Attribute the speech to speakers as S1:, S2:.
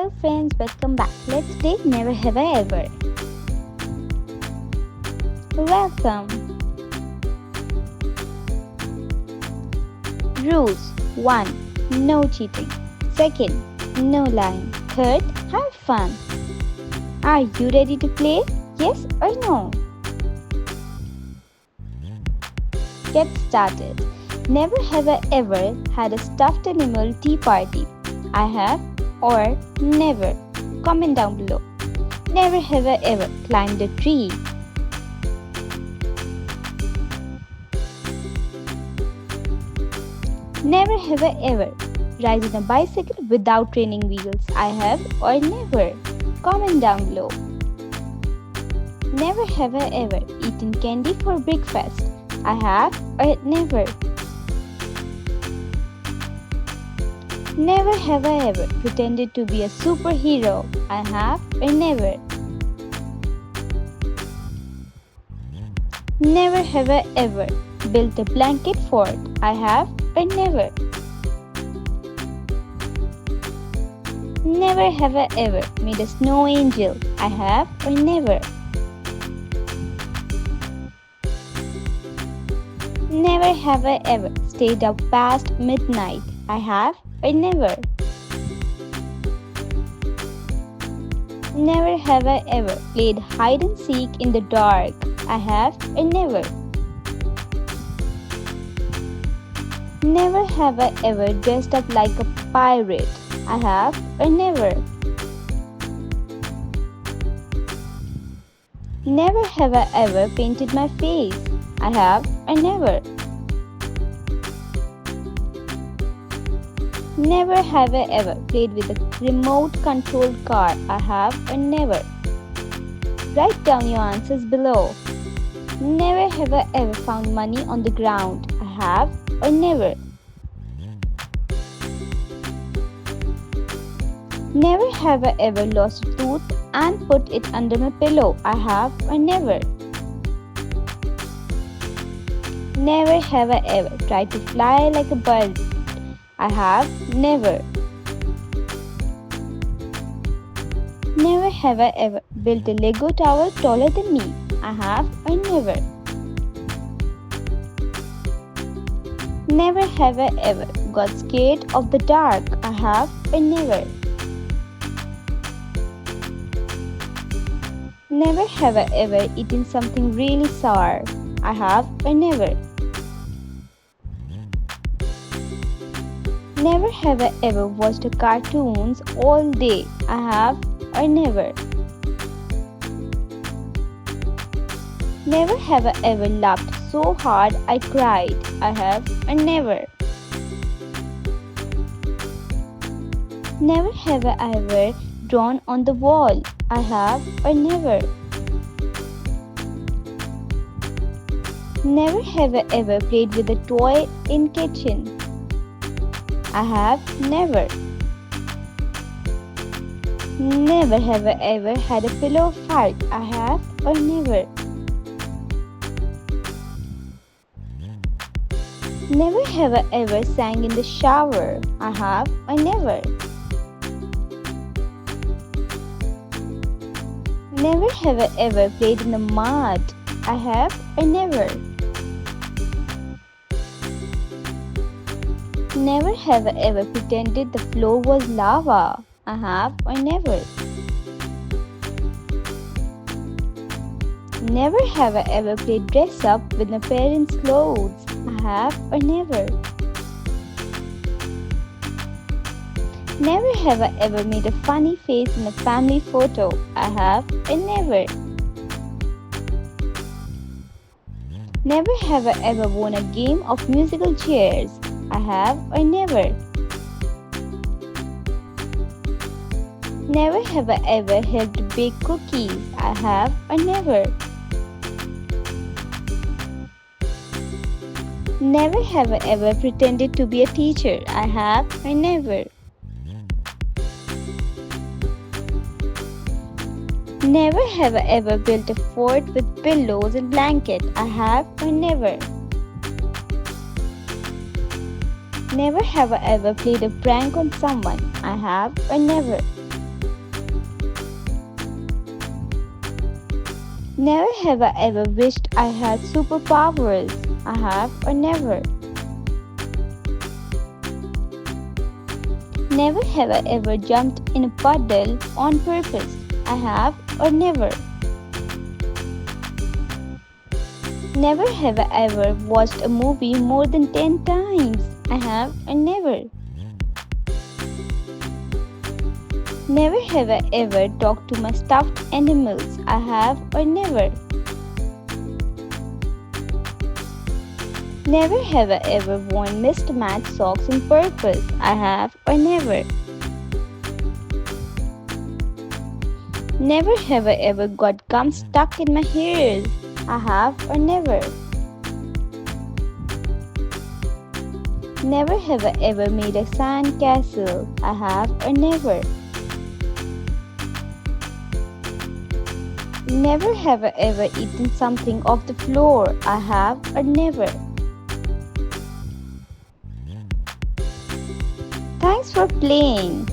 S1: Hello friends, welcome back. Let's take Never Have I Ever. Welcome. Rules 1. No cheating. 2nd. No lying. 3rd. Have fun. Are you ready to play? Yes or no? Get started. Never have I ever had a stuffed animal tea party. I have or never. Comment down below. Never have I ever climbed a tree. Never have I ever ridden a bicycle without training wheels. I have or never. Comment down below. Never have I ever eaten candy for breakfast. I have or never. Never have I ever pretended to be a superhero. I have or never. Never have I ever built a blanket fort. I have or never. Never have I ever made a snow angel. I have or never. Never have I ever stayed up past midnight. I have or never. Never have I ever played hide and seek in the dark. I have or never. Never have I ever dressed up like a pirate. I have or never. Never have I ever painted my face. I have or never. Never have I ever played with a remote controlled car. I have or never. Write down your answers below. Never have I ever found money on the ground. I have or never. Never have I ever lost a tooth and put it under my pillow. I have or never. Never have I ever tried to fly like a bird. I have never. Never have I ever built a Lego tower taller than me. I have or never. Never have I ever got scared of the dark. I have or never. Never have I ever eaten something really sour. I have or never. Never have I ever watched cartoons all day. I have or never. Never have I ever laughed so hard I cried. I have or never. Never have I ever drawn on the wall. I have or never. Never have I ever played with a toy in kitchen. I have never. Never have I ever had a pillow fight. I have or never. Never have I ever sang in the shower. I have or never. Never have I ever played in the mud. I have or never. Never have I ever pretended the floor was lava. I have or never. Never have I ever played dress up with my parents' clothes. I have or never. Never have I ever made a funny face in a family photo. I have or never. Never have I ever won a game of musical chairs. I have or never. Never have I ever helped bake cookies. I have or never. Never have I ever pretended to be a teacher. I have or never. Never have I ever built a fort with pillows and blanket. I have or never. Never have I ever played a prank on someone. I have or never. Never have I ever wished I had superpowers. I have or never. Never have I ever jumped in a puddle on purpose. I have or never. Never have I ever watched a movie more than 10 times. I have or never. Never have I ever talked to my stuffed animals. I have or never. Never have I ever worn mismatched socks on purpose. I have or never. Never have I ever got gum stuck in my hairs. I have or never. Never have I ever made a sand castle. I have or never. Never have I ever eaten something off the floor. I have or never. Thanks for playing.